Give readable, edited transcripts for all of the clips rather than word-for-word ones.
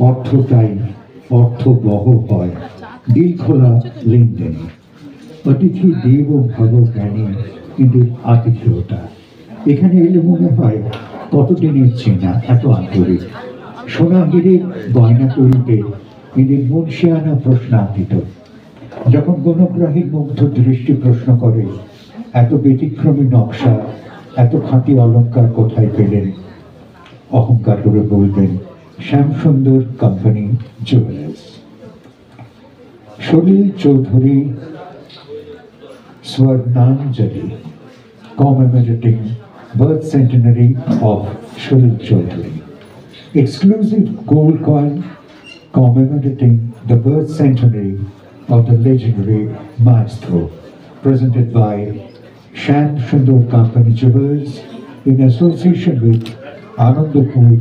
অর্থটাই অর্থবহ হয় দিল খোলা লেনদেন। অতিথি দেব ভব জ্ঞানী কিন্তু আতিথেয়তা। এখানে এলে মনে হয় কতদিনের চেনা, এত আন্তরিক। সোনা হীরের গয়না তৈরিতে এদের মুন্সিয়ানা প্রশ্নাতীত। যখন গণগ্রাহীর মুগ্ধ দৃষ্টি প্রশ্ন করে, এত ব্যতিক্রমী নকশা, এত খাঁটি অলঙ্কার কোথায় পেলেন, অহংকার করে বলবেন Shyamsundar company jewellers. Salil Chowdhury Swarnanjali, commemorating birth centenary of Shalil Chaudhary. Exclusive gold coin commemorating the birth centenary of the legendary maestro, presented by Sham Sundar Company Jewelers in association with Anandapur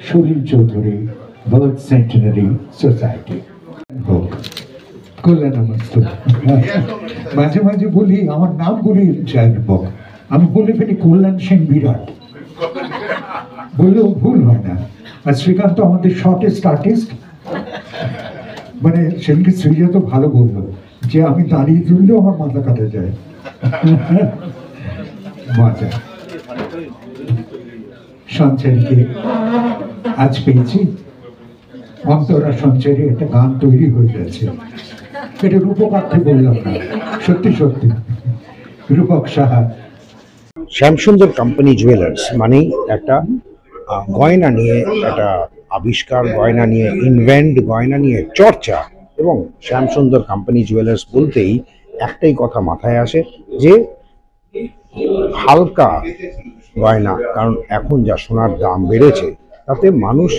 Shalil Chaudhary Birth Centenary Society. কল্যাণমস্তু। মাঝে মাঝে বলি আমার নাম বলি চাইবক, আমি বলে ফেলি কল্যাণ সেন বিরাট, বললেও ভুল হয় না। আর শ্রীকান্ত আমাদের শর্টেস্ট আর্টিস্ট, মানে সেদিনকে শ্রীজা তো ভালো বললো যে আমি দাঁড়িয়ে তুললেও আমার মাথা কাটা যায়। মজা। সঞ্চারীকে আজ পেয়েছি, অন্তরা সঞ্চারী একটা গান তৈরি হয়ে যাচ্ছে। এটা রূপকার্থে বললাম না, সত্যি সত্যি। রূপক সাহা। শ্যামসুন্দর কোম্পানি জুয়েলার্স মানেই একটা গয়না নিয়ে একটা আবিষ্কার, গয়না নিয়ে ইনভেন্ট, গয়না নিয়ে চর্চা। এবং শ্যামসুন্দর কোম্পানি জুয়েলার্স বলতেই একটাই কথা মাথায় আসে যে হালকা গয়না, কারণ এখন যা সোনার দাম বেড়েছে তাতে মানুষ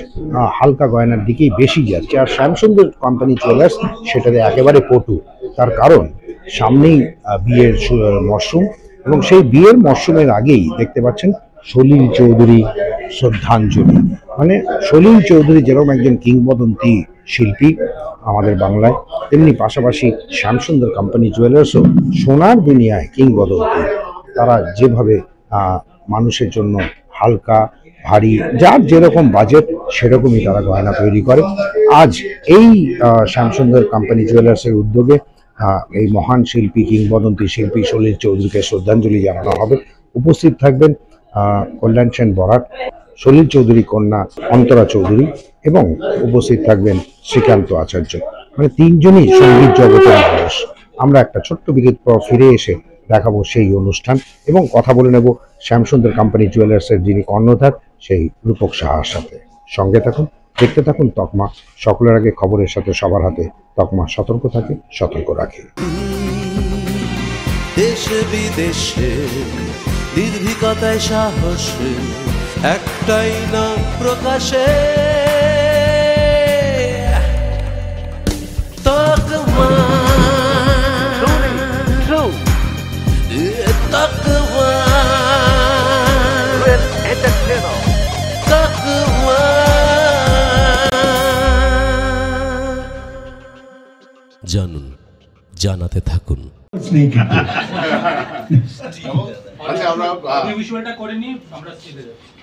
হালকা গয়নার দিকেই বেশি যাচ্ছে। আর শ্যামসুন্দর কোম্পানি জুয়েলার্স সেটাতে একেবারে পটু। তার কারণ সামনেই বিয়ের মরশুম, এবং সেই বিয়ের মরশুমের আগেই দেখতে পাচ্ছেন সলিল চৌধুরী শ্রদ্ধাঞ্জলি। মানে সলিল চৌধুরী যেরকম একজন কিংবদন্তি শিল্পী আমাদের বাংলায়, তেমনি পাশাপাশি শ্যামসুন্দর কোম্পানি জুয়েলার্সও সোনার দুনিয়ায় কিংবদন্তি। তারা যেভাবে মানুষের জন্য হালকা ভারী, যার যেরকম বাজেট সেরকমই তারা গয়না তৈরি করে। আজ এই শ্যামসুন্দর কোম্পানি জুয়েলার্সের উদ্যোগে এই মহান শিল্পী, কিংবদন্তি শিল্পী সলিল চৌধুরীকে শ্রদ্ধাঞ্জলি জানানো হবে। উপস্থিত থাকবেন কল্যাণ সেন বরাট, সলিল চৌধুরী কন্যা অন্তরা চৌধুরী, এবং উপস্থিত থাকবেন শ্রীকান্ত আচার্য। মানে তিনজনই সঙ্গীত জগতের মানুষ। আমরা একটা ছোট্ট বিরতির পর ফিরে এসে দেখাবো সেই অনুষ্ঠান এবং কথা বলে নেব শ্যামসুন্দর কোম্পানি জুয়েলার্সের যিনি কর্ণধার সেই রূপক সাহার সাথে। সঙ্গে থাকুন, দেখতে থাকুন তকমা। সকলের আগে খবরের সাথে সবার হাতে তকমা। সতর্ক থাকে, সতর্ক রাখে। দেশে বিদেশে নির্ভীকতায় সাহসে একটাই নাম প্রকাশে, তকমা। জানুন, জানাতে থাকুন।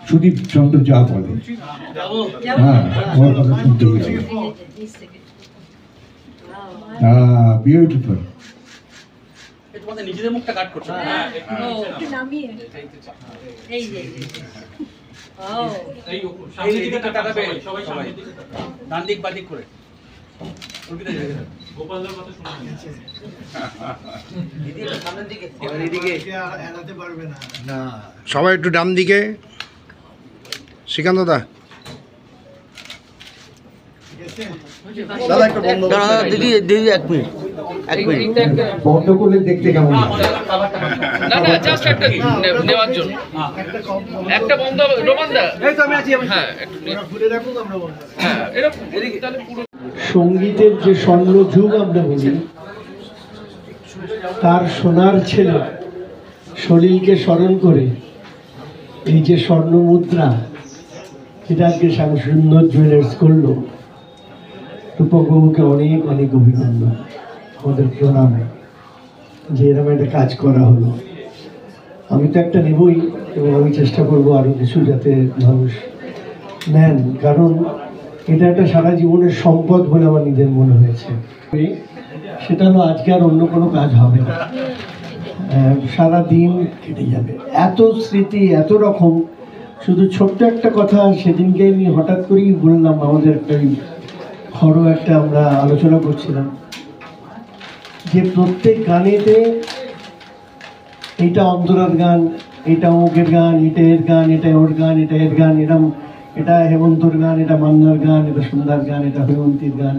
সুদীপ চন্দ্র যা বলে, বিউটিফুল। নিজেদের মুখটা কাট করতে ডান দিক বাদিক করে সবাই একটু ডান দিকে। শ্রীকান্ত দা, দিদি দিদি এক মিনিট বন্ধ করলে দেখতে কেমন না না জাস্ট একটা নেওয়ার জন্য একটা বন্ধ হবে। রোমানদা এই তো আমি আছি। হ্যাঁ একটু ঘুরে রাখুন আমরা বন্ধ। হ্যাঁ এরকম এদিকে তাহলে পুরো সঙ্গীতের যে স্বর্ণযুগ আমরা বলি, তার সোনার ছেলে সলিলকে স্মরণ করে এই যে স্বর্ণ মুদ্রা, যেটা আজকে শ্যামসুন্দর জুয়েলার্স করলো, রূপকবাবুকে অনেক অনেক অভিনন্দন, আমাদের প্রণাম যে এরকম একটা কাজ করা হলো। আমি তো একটা নেবই, এবং আমি চেষ্টা করবো আরও কিছু যাতে মানুষ নেন, কারণ এটা একটা সারা জীবনের সম্পদ বলে আমার নিজের মনে হয়েছে। সেটা হলো আজকে আর অন্য কোনো কাজ হবে না, সারা দিন কেটে যাবে, এত স্মৃতি এত রকম। শুধু ছোট্ট একটা কথা সেদিনকে আমি হঠাৎ করেই বললাম, আমাদের একটা ঘরোয়া একটা আমরা আলোচনা করছিলাম যে প্রত্যেক গানেতে এইটা অন্তরার গান, এটা অমুকের গান, এটা এর গান, এটা ওর গান, এটা এর গান, এটা হেমন্তর গান, এটা মান্নার গান, এটা সন্ধ্যার গান, এটা হেমন্তীর গান।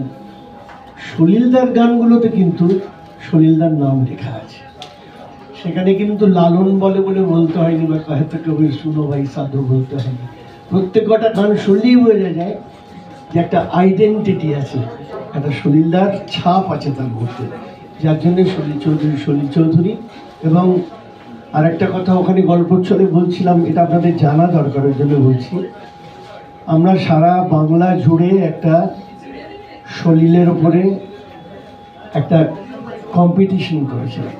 সলিলদার গানগুলোতে কিন্তু সলিলদার নাম লেখা আছে, সেখানে কিন্তু লালন বলে বলে বলতে হয়নি, বা হয়তো কবির শুনো ভাই সাধু বলতে হয়নি। প্রত্যেক কটা গান শুনলেই বোঝা যায় যে একটা আইডেন্টিটি আছে, একটা সলিলদার ছাপ আছে তার মধ্যে, যার জন্যে সলিল চৌধুরী। এবং আরেকটা কথা ওখানে গল্পচ্ছলে বলছিলাম, এটা আপনাদের জানা দরকারের জন্য বলছি, আমরা সারা বাংলা জুড়ে একটা সলিলের ওপরে একটা কম্পিটিশন করেছিলাম,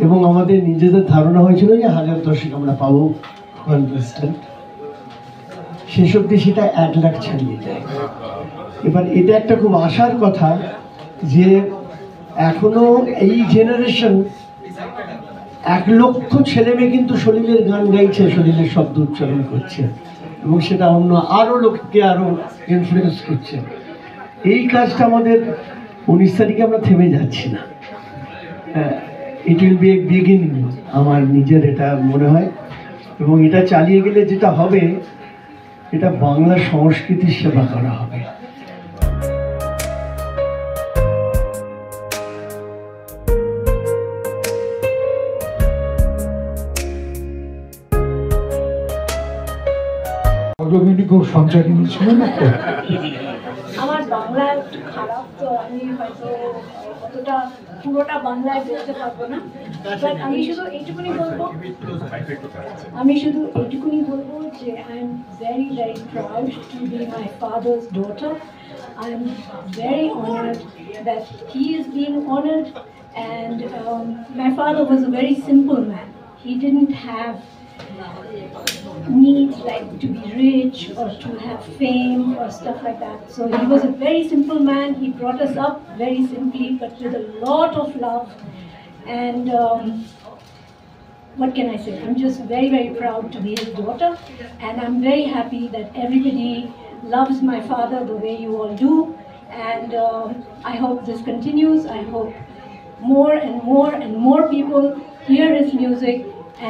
এবং আমাদের নিজেদের ধারণা হয়েছিল যে 1000-10 আমরা পাবো কন্টেস্ট্যান্ট। শেষ অব্দি সেটা 1 লাখ ছাড়িয়ে যায়। এবার এটা একটা খুব আশার কথা যে এখনো এই জেনারেশন 1 লক্ষ ছেলে মেয়ে কিন্তু সলিলের গান গাইছে, সলিলের শব্দ উচ্চারণ করছে, এবং সেটা অন্য আরও লোককে আরও ইনফ্লুয়েন্স করছে। এই কাজটা আমাদের 19 তারিখে আমরা থেমে যাচ্ছি না, it will B A beginning, আমার নিজের এটা মনে হয়। এবং এটা চালিয়ে গেলে যেটা হবে, এটা বাংলা সংস্কৃতির সেবা করা হবে। সঞ্চারী ছিলেন একটা। আমার বাংলা একটু খারাপ, তো আমি হয়তো অতটা পুরোটা বাংলায় বলতে পারবো না, বাট আমি শুধু এইটুকুনি বলবো যে I am very very proud to B my father's daughter. I am very honoured that he is being honoured, and my father was a very simple man. He didn't have needs like to be rich or to have fame or stuff like that. So he was a very simple man. He brought us up very simply, but with a lot of love. And what can I say? I'm just very, very proud to be his daughter. And I'm very happy that everybody loves my father the way you all do. And I hope this continues. I hope more and more and more people hear his music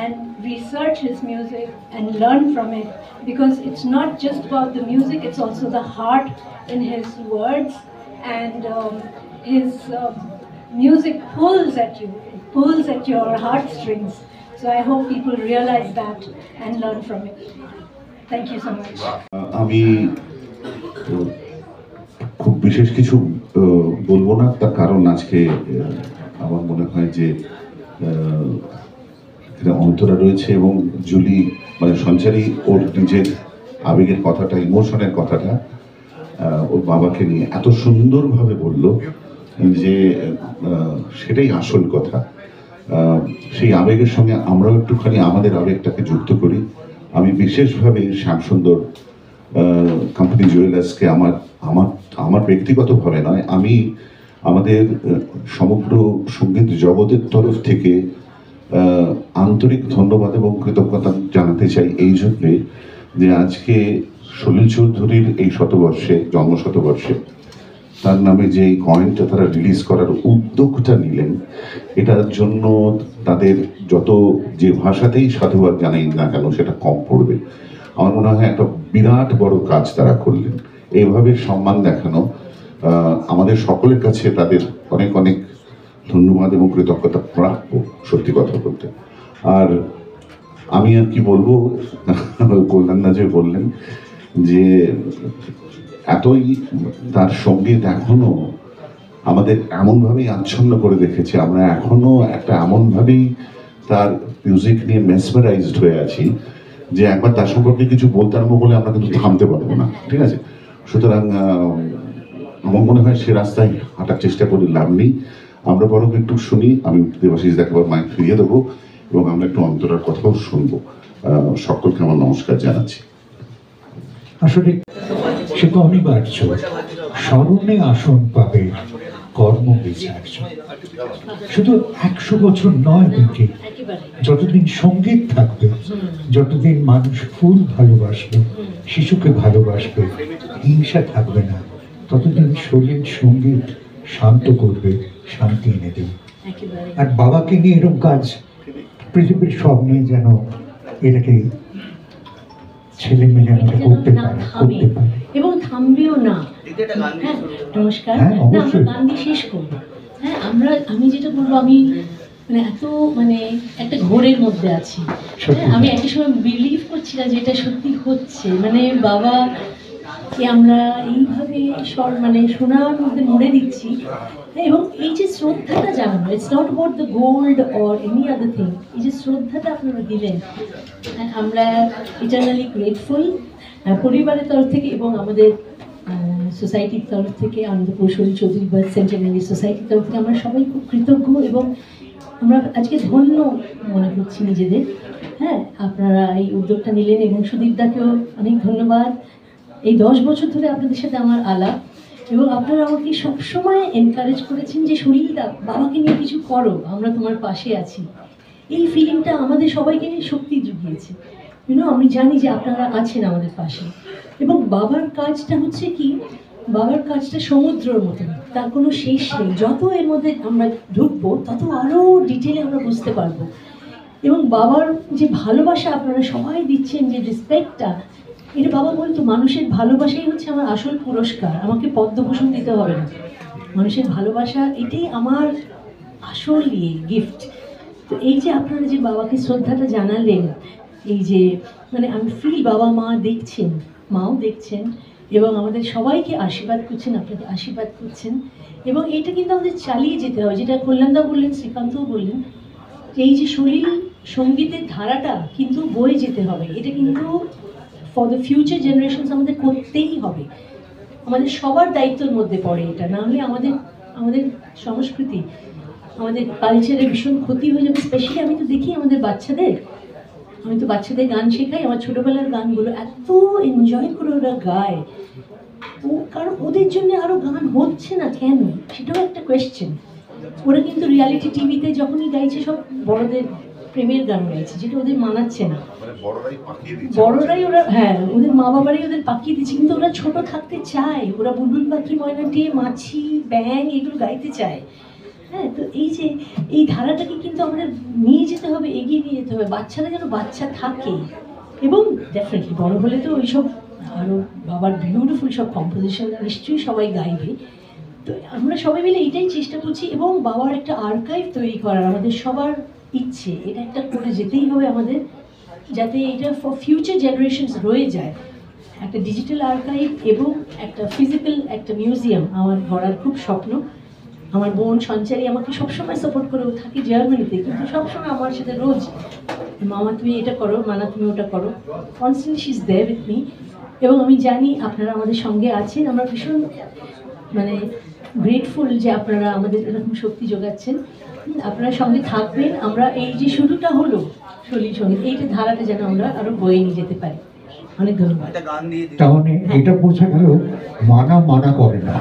and research his music and learn from it, because it's not just about the music, it's also the heart in his words, and his music pulls at you, it pulls at your heartstrings. So I hope people realize that and learn from it. Thank you so much. আমি খুব বিশেষ কিছু বলবো না, তার কারণ আজকে আমার মনে হয় যে অন্তরা রয়েছে এবং জুলি মানে সঞ্চারী ওর নিজের আবেগের কথাটা, ইমোশনের কথাটা ওর বাবাকে নিয়ে এত সুন্দরভাবে বলল যে সেটাই আসল কথা। সেই আবেগের সঙ্গে আমরাও একটুখানি আমাদের আবেগটাকে যুক্ত করি। আমি বিশেষভাবে শ্যামসুন্দর কোম্পানি জুয়েলার্সকে আমার ব্যক্তিগতভাবে নয়, আমি আমাদের সমগ্র সঙ্গীত জগতের তরফ থেকে আন্তরিক ধন্যবাদ এবং কৃতজ্ঞতা জানাতে চাই এই জন্যে যে আজকে সলিল চৌধুরীর এই শতবর্ষে, জন্মশতবর্ষে তার নামে যে এই কয়েনটা তারা রিলিজ করার উদ্যোগটা নিলেন, এটার জন্য তাদের যত যে ভাষাতেই সাধুবাদ জানাই না কেন সেটা কম পড়বে। আমার মনে হয় একটা বিরাট বড় কাজ তারা করলেন। এইভাবে সম্মান দেখানো আমাদের সকলের কাছে তাদের অনেক অনেক ধন্যবাদ এবং কৃতজ্ঞতা প্রাপ্য, সত্যি কথা বলতে। আর আমি আর কি বলবো, কল্যাণদা যে বললেন যে এতই তার সঙ্গীত এখনো আমাদের এমনভাবেই আচ্ছন্ন করে রেখেছে, আমরা এখনো একটা এমনভাবেই তার মিউজিক নিয়ে মেসমেরাইজড হয়ে আছি যে একবার তার সম্পর্কে কিছু বলতে আরম্ভ করলে আমরা কিন্তু থামতে পারবো না, ঠিক আছে? সুতরাং আমার মনে হয় সে রাস্তায় হাঁটার চেষ্টা করে লাভ নেই, আমরা বরং একটু শুনি। আমি দেবাশিস দাকে মাইক ফিরিয়ে দেবো এবং আমরা একটু অন্তরার কথাও শুনবো। সকলকে আমার নমস্কার জানাচ্ছি। আসলে সে তো অনিবার্য। স্মরণে আসন পাবে কর্ম বিচার্য। শুধু 100 বছর নয় বেঁচে, যতদিন সঙ্গীত থাকবে, যতদিন মানুষ ফুল ভালোবাসবে, শিশুকে ভালোবাসবে, হিংসা থাকবে না, ততদিন শরীর সঙ্গীত শান্ত করবে, শান্তি এনে দেবে। আর বাবাকে নিয়ে এরকম কাজ পৃথিবীর সব নিয়ে যেন এটাকে ছেলে মেয়ে করতে পারে এবং থামবেও না। হ্যাঁ, নমস্কার। হ্যাঁ, না, আমরা গান দিয়ে শেষ করবো। হ্যাঁ, আমি যেটা বলবো, আমি মানে একটা ঘোরের মধ্যে আছি। হ্যাঁ, আমি একটা সময় বিলিভ করছি না যে এটা সত্যি হচ্ছে। মানে বাবাকে আমরা এইভাবে সোনার মধ্যে মরে দিচ্ছি। এবং এই যে শ্রদ্ধাটা জানানো, it's not about the gold or any other thing, এই যে শ্রদ্ধাটা আপনারা দিলেন, আমরা ইটারনালি গ্রেটফুল পরিবারের তরফ থেকে এবং আমাদের সোসাইটির তরফ থেকে, আনন্দপুর শরীর চৌধুরী বার্থ সেন্টারি সোসাইটির তরফ থেকে আমরা সবাই খুব কৃতজ্ঞ এবং আমরা আজকে ধন্য মনে করছি নিজেদের। হ্যাঁ, আপনারা এই উদ্যোগটা নিলেন এবং সুদীপদাকেও অনেক ধন্যবাদ। এই 10 বছর ধরে আপনাদের সাথে আমার আলাপ, এবং আপনারা আমাকে সবসময় এনকারেজ করেছেন যে শরীরটা বাবাকে নিয়ে কিছু করো, আমরা তোমার পাশে আছি। এই ফিলিংটা আমাদের সবাইকে শক্তি জুগিয়েছে। আমি জানি যে আপনারা আছেন আমাদের পাশে। এবং বাবার কাজটা হচ্ছে কি, বাবার কাজটা সমুদ্রের মতো, তার কোনো শেষ নেই। যত এর মধ্যে আমরা ঢুকবো তত আরও ডিটেলে আমরা বুঝতে পারবো। এবং বাবার যে ভালোবাসা আপনারা সবাই দিচ্ছেন, যে রেসপেক্টটা, এটা বাবা বলতো মানুষের ভালোবাসাই হচ্ছে আমার আসল পুরস্কার, আমাকে পদ্মভূষণ দিতে হবে না, মানুষের ভালোবাসা এটাই আমার আসল গিফট। তো এই যে আপনারা যে বাবাকে শ্রদ্ধাটা জানালেন, এই যে আমি ফিল বাবা মা দেখছেন, মাও দেখছেন এবং আমাদের সবাইকে আশীর্বাদ করছেন, আপনাকে আশীর্বাদ করছেন। এবং এইটা কিন্তু আমাদের চালিয়ে যেতে হবে, যেটা কল্যাণদা বললেন, শ্রীকান্তও বললেন, এই যে শরীর সঙ্গীতের ধারাটা কিন্তু বয়ে যেতে হবে। এটা কিন্তু ফর দ্য ফিউচার জেনারেশনস আমাদের করতেই হবে, আমাদের সবার দায়িত্বের মধ্যে পড়ে এটা। না হলে আমাদের সংস্কৃতি, আমাদের কালচারের ভীষণ ক্ষতি হয়ে যাবে। স্পেশালি আমি তো দেখি আমাদের বাচ্চাদের গান শেখাই, আমার ছোটোবেলার গানগুলো এত এনজয় করে ওরা গায়, কারণ ওদের জন্য আরও গান হচ্ছে না কেন, সেটাও একটা কোয়েশ্চেন। ওরা কিন্তু রিয়ালিটি টিভিতে যখনই গাইছে সব বড়দের প্রেমের গান গাইছে, যেটা ওদের মানাচ্ছে না। বড়রাই ওরা, হ্যাঁ, ওদের মা বাবারাই ওদের পাকিয়ে দিচ্ছে, কিন্তু ওরা ছোট থাকতে চায়, ওরা বুলবুল পাখি, ময়না টিয়ে, মাছি, ব্যাং এগুলো গাইতে চায়। হ্যাঁ, তো এই ধারাটাকে কিন্তু আমাদের নিয়ে যেতে হবে, এগিয়ে নিয়ে যেতে হবে, বাচ্চারা যেন বাচ্চা থাকে। এবং ডেফিনেটলি বড় হলে তো ওইসব আরও বাবার বিউটিফুল সব কম্পোজিশন নিশ্চয়ই সবাই গাইবে। তো আমরা সবাই মিলে এটাই চেষ্টা করছি, এবং বাবার একটা আর্কাইভ তৈরি করার আমাদের সবার ইচ্ছে, এটা একটা করে যেতেই হবে আমাদের, যাতে এটা ফর ফিউচার জেনারেশনস রয়ে যায়। একটা ডিজিটাল আর্কাইভ এবং একটা ফিজিক্যাল একটা মিউজিয়াম আমার গড়ার খুব স্বপ্ন। আমার বোন সঞ্চারী আমাকে সবসময় সাপোর্ট করে, ও থাকে জার্মানিতে, কিন্তু সবসময় আমার সাথে রোজ, মামা তুমি এটা করো, মানা তুমি ওটা করো, constantly she is there with me. এবং আমি জানি আপনারা আমাদের সঙ্গে আছেন, আমরা ভীষণ গ্রেটফুল যে আপনারা আমাদের এরকম শক্তি যোগাচ্ছেন, আপনারা সঙ্গে থাকবেন। আমরা এই যে শুরুটা হলো শরীর সঙ্গীত, এইটা ধারাটা যেন আমরা আরো বয়ে নিয়ে যেতে পারি। অনেক ধন্যবাদ। তাহলে এটা বোঝা গেল মানা করে না।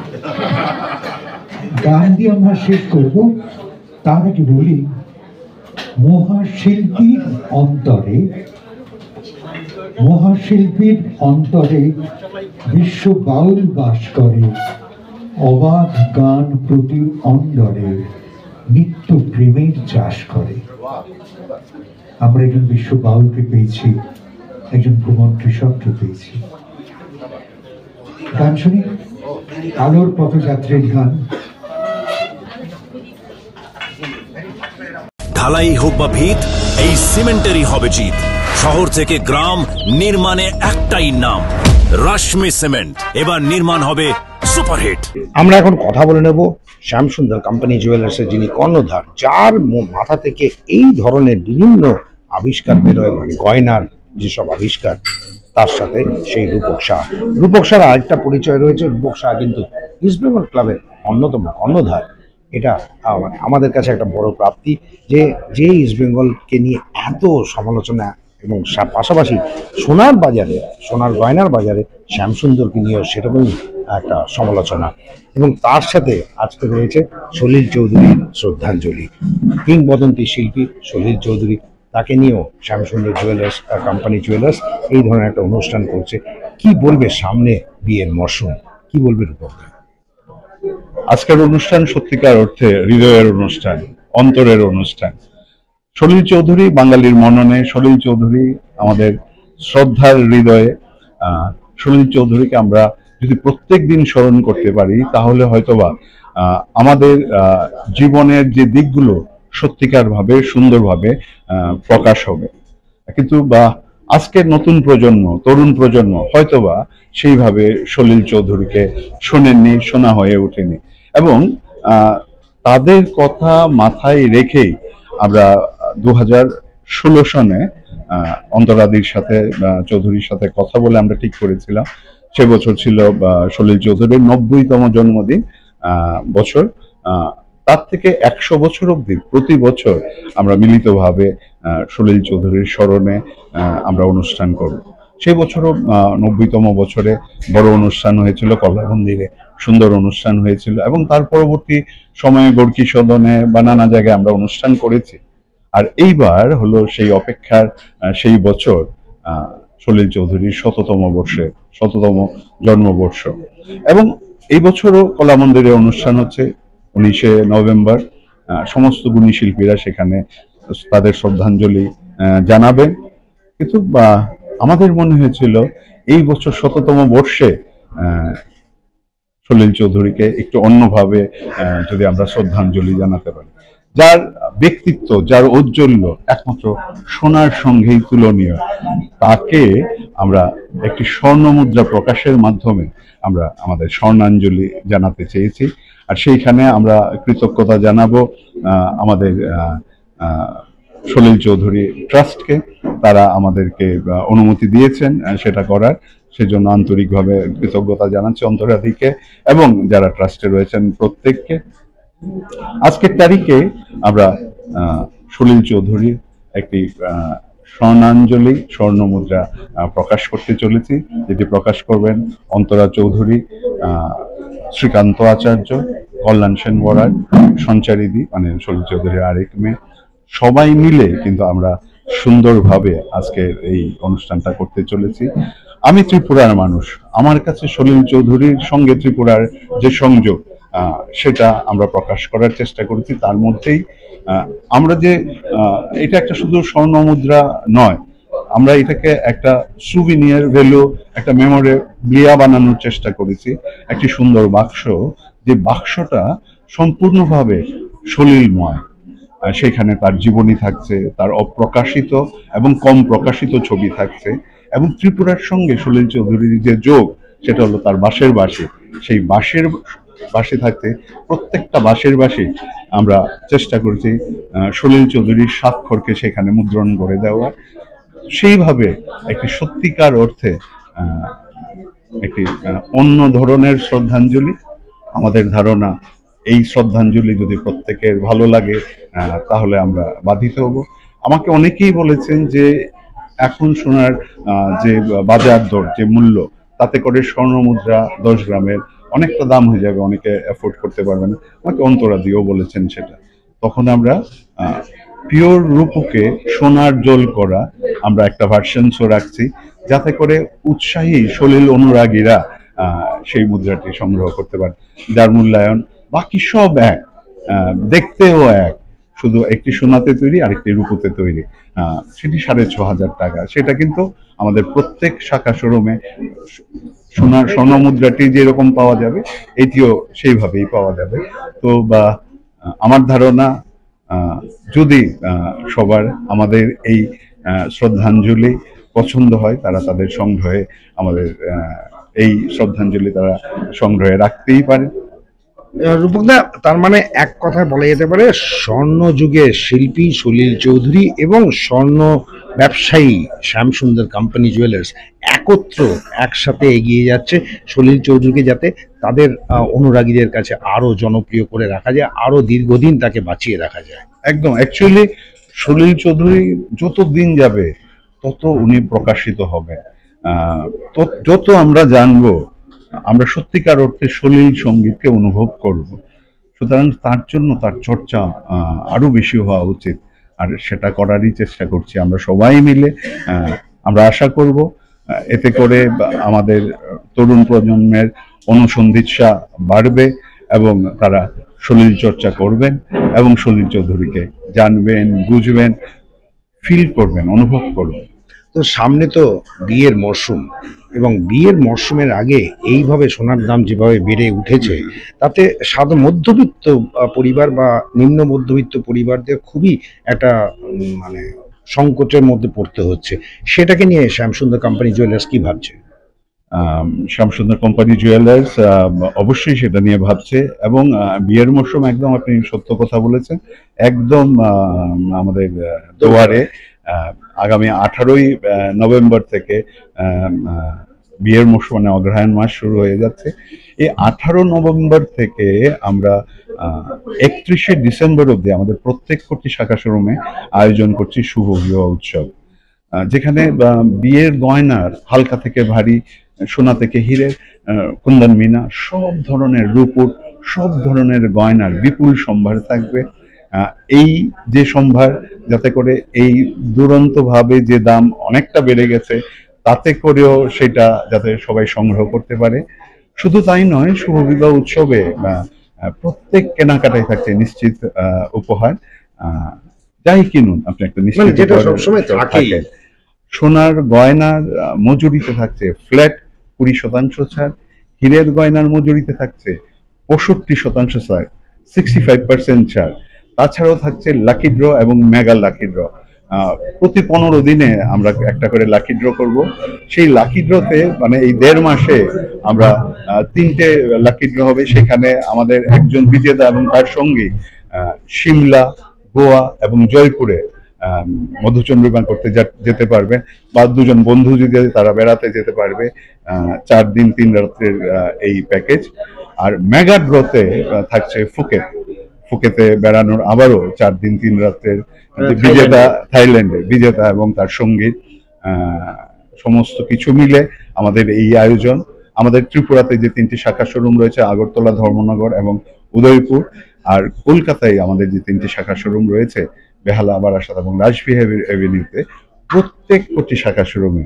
গান দিয়ে আমরা শেষ করব, তার আগে বলি মহাশিল্পীর অন্তরে বিশ্ব বাউল বাস করে, অবাধ গান প্রতি অন্তরে নিত্য প্রেমের চাষ করে। আমরা একজন বিশ্ব বাউলকে পেয়েছি, একজন ভ্রমণ কৃষককে পেয়েছি। গান শুনি, আলোর পথযাত্রীর গান। ঢালাই হোক বা ভিত, এই সিমেন্টেরই হবে জিত। শহর থেকে গ্রাম, নির্মাণে একটাই নাম, রাশমি সিমেন্ট। এবার নির্মাণ হবে সুপারহিট। আমরা এখন কথা বলে নেব শ্যামসুন্দর কোম্পানি জুয়েলার্সের যিনি কর্ণধার, যার মাথা থেকে এই ধরনের বিভিন্ন আবিষ্কার বেরোয়, গয়নার যেসব আবিষ্কার, তার সাথে সেই রূপক শাহ। রূপক শাহ আরেকটা পরিচয় রয়েছে, রূপক শাহ কিন্তু ইস্ট বেঙ্গল ক্লাবের অন্যতম কর্ণধার। এটা আমাদের কাছে একটা বড় প্রাপ্তি যে ইস্ট বেঙ্গলকে নিয়ে এত সমালোচনা এবং পাশাপাশি সোনার বাজারে, সোনার গয়নার বাজারে শ্যামসুন্দরকে নিয়েও সেরকমই একটা সমালোচনা। এবং তার সাথে আজকে রয়েছে সলিল চৌধুরীর শ্রদ্ধাঞ্জলি। কিংবদন্তি শিল্পী সলিল চৌধুরী, তাকে নিয়েও শ্যামসুন্দর জুয়েলার্স কোম্পানি জুয়েলার্স এই ধরনের একটা অনুষ্ঠান করছে। কি বলবে, সামনে বিয়ের মরশুম, কি বলবে রূপকদা? আজকের অনুষ্ঠান সত্যিকার অর্থে হৃদয়ের অনুষ্ঠান, অন্তরের অনুষ্ঠান। সলিল চৌধুরী বাঙালির মননে, সলিল চৌধুরী আমাদের শ্রদ্ধার হৃদয়ে। সলিল চৌধুরীকে আমরা যদি প্রত্যেক দিন স্মরণ করতে পারি তাহলে হয়তোবা আমাদের জীবনের যে দিকগুলো সত্যিকার ভাবে সুন্দরভাবে প্রকাশ হবে। কিন্তু আজকের নতুন প্রজন্ম, তরুণ প্রজন্ম হয়তোবা সেইভাবে সলিল চৌধুরীকে শোনেননি, শোনা হয়ে ওঠেনি। এবং তাদের কথা মাথায় রেখেই আমরা 2016 সনে অন্তরাদির সাথে, চৌধুরীর সাথে কথা বলে আমরা ঠিক করেছিলাম, সে বছর ছিল সলিল চৌধুরীর 90তম জন্মদিন বছর। তার থেকে 100 বছর অবধি প্রতি বছর আমরা মিলিতভাবে সলিল চৌধুরীর স্মরণে আমরা অনুষ্ঠান করব। সেই বছরও 90তম বছরে বড় অনুষ্ঠান হয়েছিল কলা মন্দিরে, সুন্দর অনুষ্ঠান হয়েছিল। এবং তার পরবর্তী সময়ে গোর্কি সদনে বা নানা জায়গায় আমরা অনুষ্ঠান করেছি। আর এইবার হলো সেই অপেক্ষার সেই বছর, সলিল চৌধুরীর 100তম জন্মবর্ষ। এবং এই বছরও কলা মন্দিরে অনুষ্ঠান হচ্ছে 19শে নভেম্বর। সমস্ত গুণী শিল্পীরা সেখানে তাদের শ্রদ্ধাঞ্জলি জানাবেন। কিন্তু আমাদের মনে হয়েছিল এই বছর 100তম বর্ষে সলিল চৌধুরীকে একটু অন্যভাবে যদি আমরা শ্রদ্ধাঞ্জলি জানাতে পারি। যার ব্যক্তিত্ব, যার ঔজ্জ্বল্য একমাত্র সোনার সঙ্গেই তুলনীয়, তাকে আমরা একটি স্বর্ণ মুদ্রা প্রকাশের মাধ্যমে আমরা আমাদের স্বর্ণাঞ্জলি জানাতে চেয়েছি। আর সেইখানে আমরা কৃতজ্ঞতা জানাবো আমাদের সলিল চৌধুরী ট্রাস্টকে। তারা আমাদেরকে অনুমতি দিয়েছেন সেটা করার, সেজন্য আন্তরিকভাবে কৃতজ্ঞতা জানাচ্ছি অন্তরাধিকে এবং যারা ট্রাস্টে রয়েছেন প্রত্যেককে। আজকের তারিখে আমরা সলিল চৌধুরীর একটি স্বর্ণাঞ্জলি, স্বর্ণ মুদ্রা প্রকাশ করতে চলেছি, যেটি প্রকাশ করবেন অন্তরা চৌধুরী, শ্রীকান্ত আচার্য, কল্যাণ সেন বরার, সঞ্চারিদি মানে সলিল চৌধুরীর আরেক মেয়ে, সবাই মিলে কিন্তু আমরা সুন্দরভাবে আজকের এই অনুষ্ঠানটা করতে চলেছি। আমি ত্রিপুরার মানুষ, আমার কাছে সলিল চৌধুরীর সঙ্গে ত্রিপুরার যে সংযোগ সেটা আমরা প্রকাশ করার চেষ্টা করেছি। তার মধ্যেই আমরা যে এটা একটা শুধু স্বর্ণ মুদ্রা নয়, আমরা এটাকে একটা সুভিনিয়ার ভ্যালু, একটা মেমোরেবিলিয়া বানানোর চেষ্টা করেছি। একটি সুন্দর বাক্স, যে বাক্সটা সম্পূর্ণভাবে সলিলময়। সেখানে তার জীবনী থাকছে, তার অপ্রকাশিত এবং কম প্রকাশিত ছবি থাকছে। এবং ত্রিপুরার সঙ্গে সলিল চৌধুরীর যে যোগ, সেটা হলো তার বাঁশের বাঁশি। সেই বাঁশের বাঁশি থাকতে প্রত্যেকটা বাঁশের বাঁশি আমরা চেষ্টা করেছি সলিল চৌধুরীর স্বাক্ষরকে সেখানে মুদ্রণ করে দেওয়া। সেইভাবে একটি সত্যিকার অর্থে একটি অন্য ধরনের শ্রদ্ধাঞ্জলি। আমাদের ধারণা এই শ্রদ্ধাঞ্জলি যদি প্রত্যেকের ভালো লাগে তাহলে আমরা বাধিত হব। আমাকে অনেকেই বলেছেন যে এখন সোনার যে বাজার দর, যে মূল্য, তাতে করে স্বর্ণ মুদ্রা 10 গ্রামের অনেকটা দাম হয়ে যাবে, অনেকে অ্যাফোর্ড করতে পারবে না। আমাকে অন্তরা দিয়েও বলেছেন সেটা। তখন আমরা পিওর রূপকে সোনার জল করা আমরা একটা ভার্সন শো রাখছি, যাতে করে উৎসাহী সলিল অনুরাগীরা সেই মুদ্রাটি সংগ্রহ করতে পারে, যার মূল্যায়ন বাকি সব এক, দেখতেও এক, শুধু একটি সোনাতে তৈরি আর একটি রূপোতে তৈরি। সেটি 6,500 টাকা। সেটা কিন্তু আমাদের প্রত্যেক শাখা শোরুমে সোনার স্বর্ণ মুদ্রাটি যেরকম পাওয়া যাবে এটিও সেইভাবেই পাওয়া যাবে। তো আমার ধারণা যদি সবার আমাদের এই শ্রদ্ধাঞ্জলি পছন্দ হয়, তারা তাদের সংগ্রহে আমাদের এই শ্রদ্ধাঞ্জলি তারা সংগ্রহে রাখতেই পারে। রূপকদা, তার মানে এক কথায় বলা যেতে পারে স্বর্ণ যুগের শিল্পী সলিল চৌধুরী এবং স্বর্ণ ব্যবসায়ী শ্যামসুন্দর কোম্পানি জুয়েলার্স একসাথে এগিয়ে যাচ্ছে সলিল চৌধুরীকে, যাতে তাদের অনুরাগীদের কাছে আরো জনপ্রিয় করে রাখা যায়, আরো দীর্ঘদিন তাকে বাঁচিয়ে রাখা যায়। একদম, অ্যাকচুয়ালি সলিল চৌধুরী যত দিন যাবে তত উনি প্রকাশিত হবেন। যত আমরা জানবো, আমরা সত্যিকার অর্থে সলিল সঙ্গীতকে অনুভব করব। সুতরাং তার জন্য তার চর্চা আরো বেশি হওয়া উচিত, আর সেটা করারই চেষ্টা করছি আমরা সবাই মিলে। আমরা আশা করব এতে করে আমাদের তরুণ প্রজন্মের অনুসন্ধিৎসা বাড়বে এবং তারা সলিল চর্চা করবেন এবং সলিল চৌধুরীকে জানবেন, বুঝবেন, ফিল করবেন, অনুভব করবেন। তো সামনে তো বিয়ের মরশুম, এবং বিয়ের মরশুমের আগে এইভাবে সোনার দাম যেভাবে বেড়ে উঠেছে, তাতে সাধারণ মধ্যবিত্ত পরিবার বা নিম্ন মধ্যবিত্ত পরিবারদের খুবই একটা মানে সংকটের মধ্যে পড়তে হচ্ছে। সেটাকে নিয়ে শ্যামসুন্দর কোম্পানি জুয়েলার্স কি ভাবছে? শ্যামসুন্দর কোম্পানি জুয়েলার্স অবশ্যই সেটা নিয়ে ভাবছে, এবং বিয়ের মরশুম একদম আপনি সত্য কথা বলেছেন, একদম আমাদের দুয়ারে। আগামী 18ই নভেম্বর থেকে বিয়ের মরশুম মানে অগ্রহায়ণ মাস শুরু হয়ে যাচ্ছে। এই 18 নভেম্বর থেকে আমরা 31শে ডিসেম্বর অবধি আমাদের প্রত্যেক কোটি শাখা শোরুমে আয়োজন করছি শুভ বিবাহ উৎসব, যেখানে বিয়ের গয়নার হালকা থেকে ভারী, সোনা থেকে হিরে, কুন্দন মিনা, সব ধরনের রূপোর, সব ধরনের গয়নার বিপুল সম্ভার থাকবে। এই যে সম্ভার, যাতে করে এই দুরন্তভাবে যে দাম অনেকটা বেড়ে গেছে, তাতে করেও সেটা যাতে সবাই সংগ্রহ করতে পারে। শুধু তাই নয়, শুভ বিবাহ উৎসবে প্রত্যেক কেনাকাটায় থাকছে নিশ্চিত উপহার। যাই কিনুন আপনি একটা নিশ্চিত থাকে। সোনার গয়নার মজুরিতে থাকছে ফ্ল্যাট 20% ছাড়, হীরের গয়নার মজুরিতে থাকছে 65% ছাড়, 65% ছাড়। তাছাড়াও থাকছে লাকি ড্র এবং মেগা লাকি ড্র। প্রতি 15 দিনে আমরা একটা করে লাকি ড্র করব। সেই লাকি ড্রতে মানে এই 1.5 মাসে আমরা 3টে লাকি ড্র হবে। সেখানে আমাদের একজন বিজেতা এবং তার সঙ্গী সিমলা, গোয়া এবং জয়পুরে মধুচন্দ্রিমা করতে যেতে পারবে, বা 2জন বন্ধু যদি তারা বেড়াতে যেতে পারবে। 4 দিন 3 রাত্রের এই প্যাকেজ। আর মেগা ড্রতে থাকছে ফুকেতে বেড়ানোর আবারও 4 দিন 3 রাত্রের বিজেতা, থাইল্যান্ডে বিজেতা এবং তার সঙ্গী। সমস্ত কিছু মিলে আমাদের এই আয়োজন। আমাদের ত্রিপুরাতে যে 3টি শাখা শোরুম রয়েছে, আগরতলা, ধর্মনগর এবং উদয়পুর, আর কলকাতায় আমাদের যে 3টি শাখা শোরুম রয়েছে, বেহালা, বারাসাত এবং রাজবিহার এভিনিউতে, প্রত্যেক কোটি শাখা শোরুমে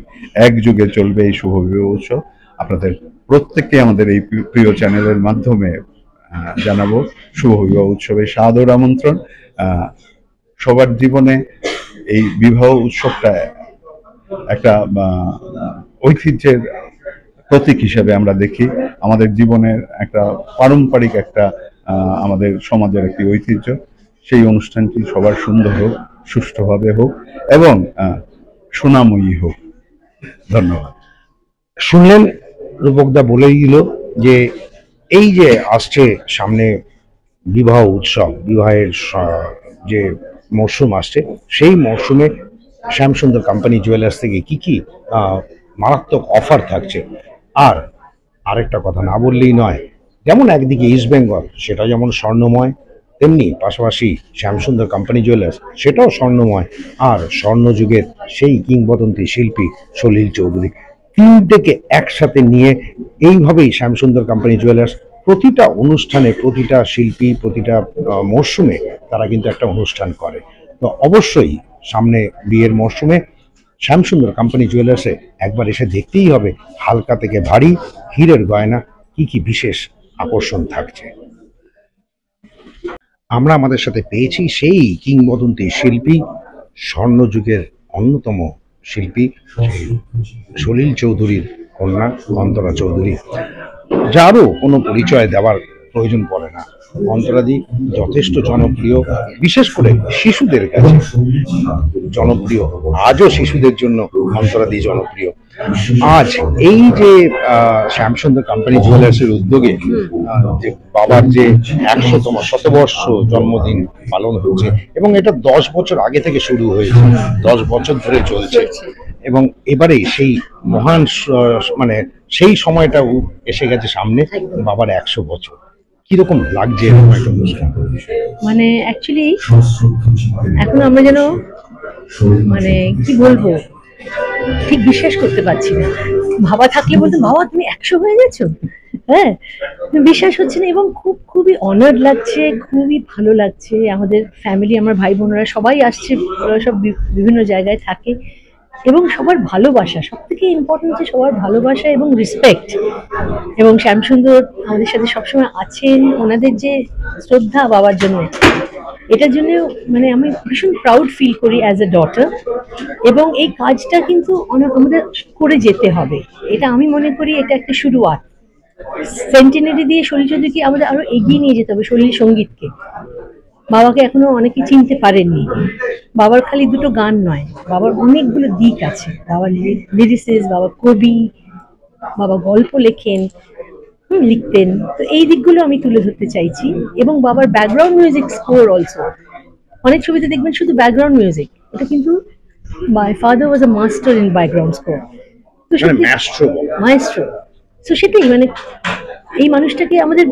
একযোগে চলবে এই শুভ বিবাহ উৎসব। আপনাদের প্রত্যেককে আমাদের এই প্রিয় চ্যানেলের মাধ্যমে জানাবো শুভ বিবাহ উৎসবের সাদর আমন্ত্রণ। সবার জীবনে এই বিবাহ উৎসবটা একটা ঐতিহ্যের প্রতীক হিসেবে আমরা দেখি। আমাদের জীবনের একটা পারম্পরিক একটা আমাদের সমাজের একটি ঐতিহ্য। সেই অনুষ্ঠানটি সবার সুন্দর হোক, সুষ্ঠুভাবে হোক এবং সোনাময়ী হোক। ধন্যবাদ। শুনলেন, রূপকদা বলেই দিল যে এই যে আসছে সামনে বিবাহ উৎসব, বিবাহের যে মরশুম আসছে, সেই মরশুমে শ্যামসুন্দর কোম্পানি জুয়েলার্স থেকে কি কি মারাত্মক অফার থাকছে। আর আরেকটা কথা না বললেই নয়, যেমন একদিকে ইস্ট বেঙ্গল সেটা যেমন স্বর্ণময়, তেমনি পাশাপাশি শ্যামসুন্দর কোম্পানি জুয়েলার্স সেটাও স্বর্ণময়। আর স্বর্ণযুগের সেই কিংবদন্তি শিল্পী সলিল চৌধুরী, 3টেকে একসাথে নিয়ে এইভাবেই শ্যামসুন্দর কোম্পানি জুয়েলার্স প্রতিটা অনুষ্ঠানে, প্রতিটা শিল্পী, প্রতিটা মরশুমে তারা কিন্তু একটা অনুষ্ঠান করে। তো অবশ্যই সামনে বিয়ের মরশুমে শ্যামসুন্দর কোম্পানি জুয়েলার্সে একবার এসে দেখতেই হবে হালকা থেকে ভারী হীরের গয়না কি কি বিশেষ আকর্ষণ থাকছে। আমরা আমাদের সাথে পেয়েছি সেই কিংবদন্তি শিল্পী, স্বর্ণযুগের অন্যতম শিল্পী সলিল চৌধুরীর কন্যা অন্তরা চৌধুরী, যারও কোনো পরিচয় দেওয়ার প্রয়োজন পড়ে না। অন্তরাদি যথেষ্ট জনপ্রিয়, বিশেষ করে শিশুদের কাছে জনপ্রিয়। আজও শিশুদের জন্য অন্তরাদি জনপ্রিয়। আজ এই যে শ্যামসুন্দর কোম্পানি জুয়েলার্সের উদ্যোগে যে বাবার যে 100তম শতবর্ষ জন্মদিন পালন হচ্ছে, এবং এটা 10 বছর আগে থেকে শুরু হয়েছে, 10 বছর ধরে চলছে, এবং এবারে সেই মহান মানে সেই সময়টাও এসে গেছে সামনে, বাবার 100 বছর। কিরকম লাগছে এরকম একটা অনুষ্ঠান? মানে অ্যাকচুয়ালি এখন আমরা যেন মানে কি বলবো, ঠিক বিশ্বাস করতে পারছি না। বাবা থাকলে বলতো, বাবা তুমি 100 হয়ে গেছো, হ্যাঁ বিশ্বাস হচ্ছে না। এবং খুবই অনার্ড লাগছে, খুবই ভালো লাগছে। আমাদের ফ্যামিলি, আমার ভাই বোনেরা সবাই আসছে, ওরা সব বিভিন্ন জায়গায় থাকে, এবং সবার ভালোবাসা, সব থেকে ইম্পর্টেন্ট যে সবার ভালোবাসা এবং রেসপেক্ট। এবং শ্যামসুন্দর আমাদের সাথে সবসময় আছেন, ওনাদের যে শ্রদ্ধা বাবার জন্য, এটার জন্য মানে আমি ভীষণ প্রাউড ফিল করি অ্যাজ এ ডটার। এবং এই কাজটা কিন্তু আমাদের করে যেতে হবে, এটা আমি মনে করি এটা একটা শুরুয়াত। সেন্টিনারি দিয়ে সলিল চৌধুরীকে আমাদের আরো এগিয়ে নিয়ে যেতে হবে, সলিল সঙ্গীতকে। বাবাকে এখনো অনেকে চিনতে পারেননি। বাবার খালি দুটো গান নয়, বাবার অনেকগুলো দিক আছে। বাবার লিরিসিস্ট, বাবা কবি, বাবা গল্প লেখেন, লিখতেন। তো এই দিকগুলো আমি তুলে ধরতে চাইছি। এবং বাবার ব্যাকগ্রাউন্ড মিউজিক স্কোর অলসো, অনেক ছবিতে দেখবেন শুধু ব্যাকগ্রাউন্ড মিউজিক, এটা কিন্তু my father was a master in background score. তো মায়েস্ট্রো। তো সেটাই মানে এই মানুষটাকে আমাদের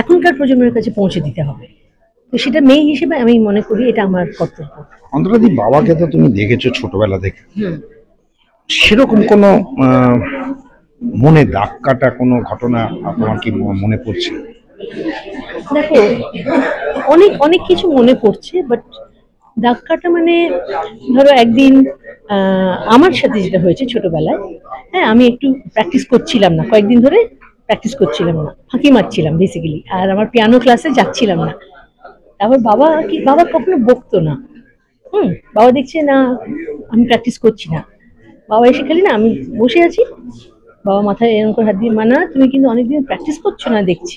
এখনকার প্রজন্মের কাছে পৌঁছে দিতে হবে। তো সেটা মেয়ে হিসেবে আমি মনে করি এটা আমার কর্তব্য। অন্তরাদি, বাবাকে তো তুমি দেখেছো ছোটবেলা থেকে, সেরকম কোনো মনে দাগ কাটা কোনো ঘটনা তোমার কি মনে পড়ছে? দেখো, অনেক কিছু মনে পড়ছে, বাট দাগ কাটা মানে ধরো একদিন আমার সাথে যেটা হয়েছে ছোটবেলায়, হ্যাঁ আমি একটু প্র্যাকটিস করছিলাম না, কয়েকদিন ধরে প্র্যাকটিস করছিলাম না, ফাঁকি মারছিলাম বেসিক্যালি, আর আমার পিয়ানো ক্লাসে যাচ্ছিলাম না। তারপর বাবা কখনো বকতো না, বাবা দেখছে না আমি প্র্যাকটিস করছি না, বাবা এসে খালি না আমি বসে আছি, বাবা মাথায় এরকম করে হাত দিয়ে, মানা তুমি কিন্তু অনেকদিন প্র্যাকটিস করছো না দেখছি।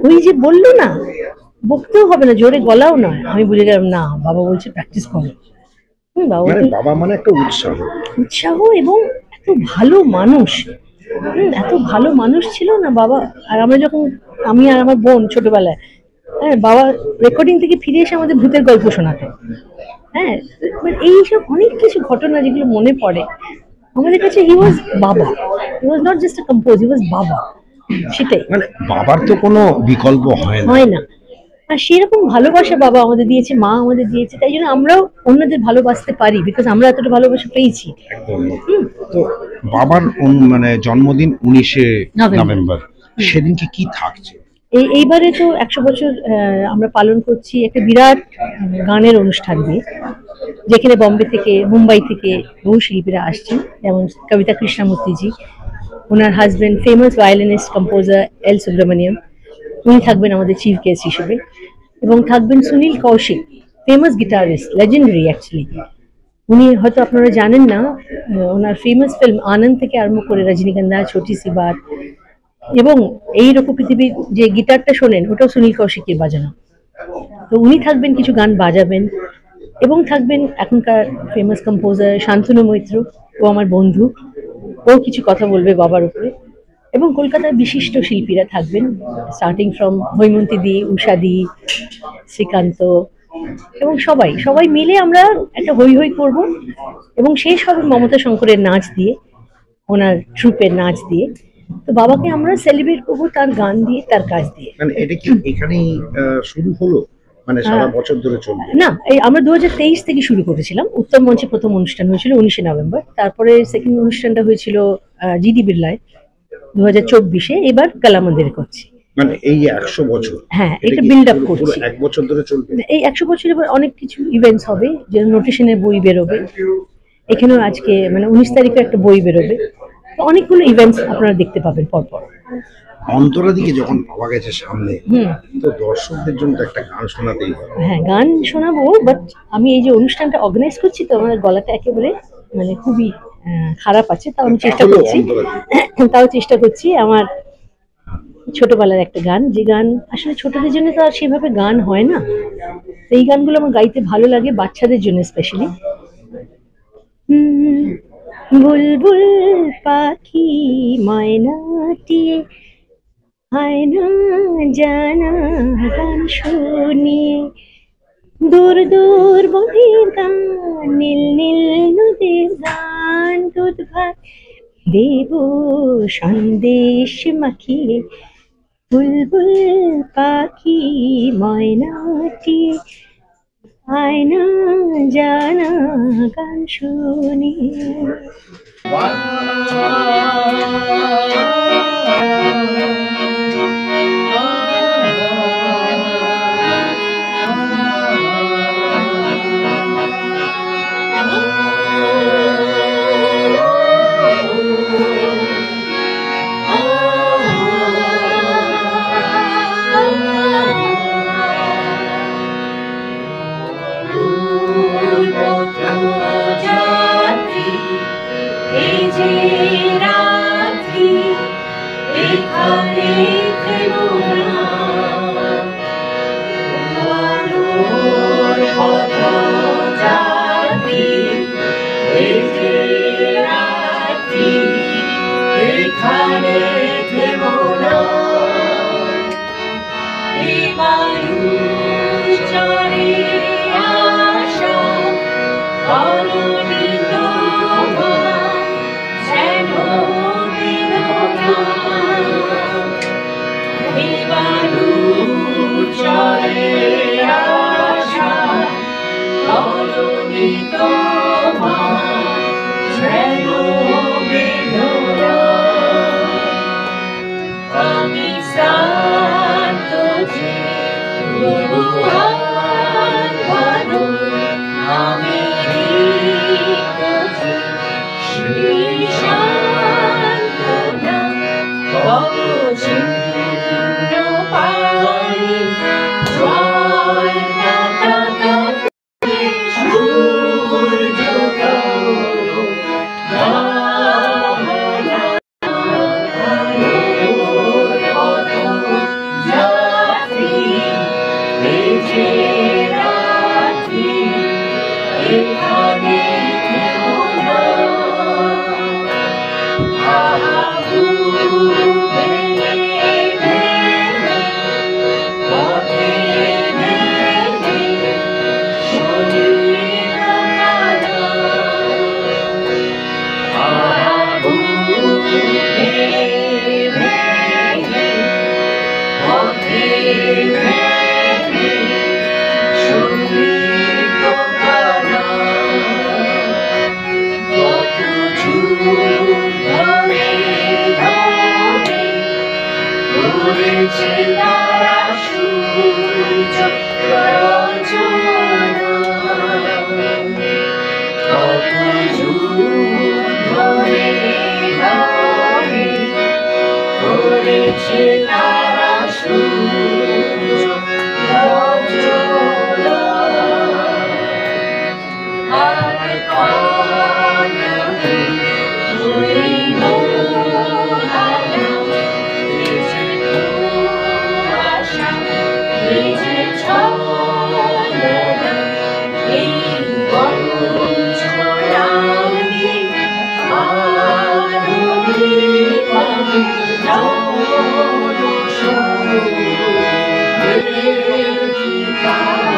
ওই যে বললো না, বকতেও হবে না, জোরে গলাও নয়, আমি বুঝে গেলাম না বাবা বলছে প্র্যাকটিস করো। বাবা মানে একটা উৎসাহ এবং এত ভালো মানুষ, এত ভালো মানুষ ছিল না বাবা। আর আমরা যখন, আমি আর আমার বোন ছোটবেলায়, হ্যাঁ বাবা রেকর্ডিং থেকে ফিরে এসে আমাদের ভূতের গল্প শোনাতো। হ্যাঁ এইসব অনেক কিছু ঘটনা যেগুলো মনে পড়ে আমাদের কাছে। হি ওয়াজ বাবা, he was not just a compose, he was বাবা। সেটাই মানে বাবার তো কোনো বিকল্প হয় না। আর সেরকম ভালোবাসা বাবা আমাদের দিয়েছে, মা আমাদের দিয়েছে, তাই জন্য আমরাও অন্যদের ভালোবাসতে পারি, বিকজ আমরা এতটা ভালোবাসা পেয়েছি। তো বাবার মানে জন্মদিন 19শে নভেম্বর, সেদিনকে কি থাকছে? এইবারে তো 100 বছর আমরা পালন করছি একটা বিরাট গানের অনুষ্ঠান দিয়ে, যেখানে বম্বে থেকে, মুম্বাই থেকে বহু শিল্পীরা আসছেন, যেমন কবিতা কৃষ্ণমূর্তিজি, ওনার husband famous violinist composer L Subramaniam, উনি থাকবেন আমাদের চিফ গেস্ট হিসেবে। এবং থাকবেন Sunil Kaushik, famous guitarist, legendary actually. উনি হয়তো আপনারা জানেন না, ওনার ফেমাস ফিল্ম আনন্দ থেকে আরম্ভ করে রজনীগন্ধা, ছোটি সি বাত, এবং এই রকম পৃথিবীর যে গিটারটা শোনেন ওটাও সুনীল কৌশিকের বাজানো। তো উনি থাকবেন, কিছু গান বাজাবেন। এবং থাকবেন এখনকার ফেমাস কম্পোজার শান্তনু মৈত্র, ও আমার বন্ধু, ও কিছু কথা বলবে বাবার উপরে। এবং কলকাতার বিশিষ্ট শিল্পীরা থাকবেন, স্টার্টিং ফ্রম হৈমন্তী দি, উষা দি, শ্রীকান্ত, এবং সবাই মিলে আমরা একটা হই হই করব। এবং শেষ হবে মমতা শঙ্করের নাচ দিয়ে, ওনার ট্রুপের নাচ দিয়ে। তো বাবাকে আমরা সেলিব্রেট করবো তার গান দিয়ে, তার কাজ দিয়ে। মানে এটা কি এখানেই শুরু হলো, মানে সারা বছর ধরে চলবে? না, এই আমরা 2023 থেকে শুরু করেছিলাম। উত্তম মঞ্চে প্রথম অনুষ্ঠান হয়েছিল 19শে নভেম্বর, তারপরে সেকেন্ড অনুষ্ঠানটা হয়েছিল জিডি বিড়লায় 2024-এ, এবার কলা মন্দিরে করছি। মানে এই 100 বছর, হ্যাঁ এটা বিল্ড আপ করছি। 1 বছর ধরে চলবে এই 100 বছরে অনেক কিছু ইভেন্টস হবে, যে নোটেশনের বই বেরোবে, এখানেও আজকে মানে 19 তারিখে একটা বই বেরোবে। তো অনেকগুলো ইভেন্টস আপনারা দেখতে পাবেন পরপর। অন্তরাদিকে যখন পাওয়া গেছে সামনে, তো দর্শকদের জন্য একটা গান শোনাতেই হবে। হ্যাঁ গান শোনাবো, বাট আমি এই যে অনুষ্ঠানটা অর্গানাইজ করছি, তো আমার গলাটা একেবারে মানে খুবই খারাপ আছে, তাও আমি চেষ্টা করছি। আমার ছোটবেলার একটা গান, যে গান আসলে ছোটদের জন্য তো আর সেভাবে গান হয় না, এই গানগুলো আমার গাইতে ভালো লাগে, বাচ্চাদের জন্য স্পেশালি। বুলবুল পাখি ময়নাটিয়ে হয় না জানা গান শুনিয়ে, দূর দূর বনের গান, নীল নীল নদীর গান, দুধ ভাত দেব সন্দেশ মাখিয়ে, বুলবুল পাখি ময়নাটিয়ে আয়না জানা গান শুনি। Thank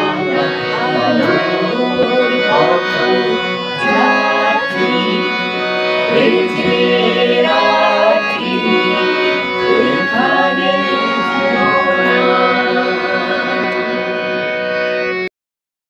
you.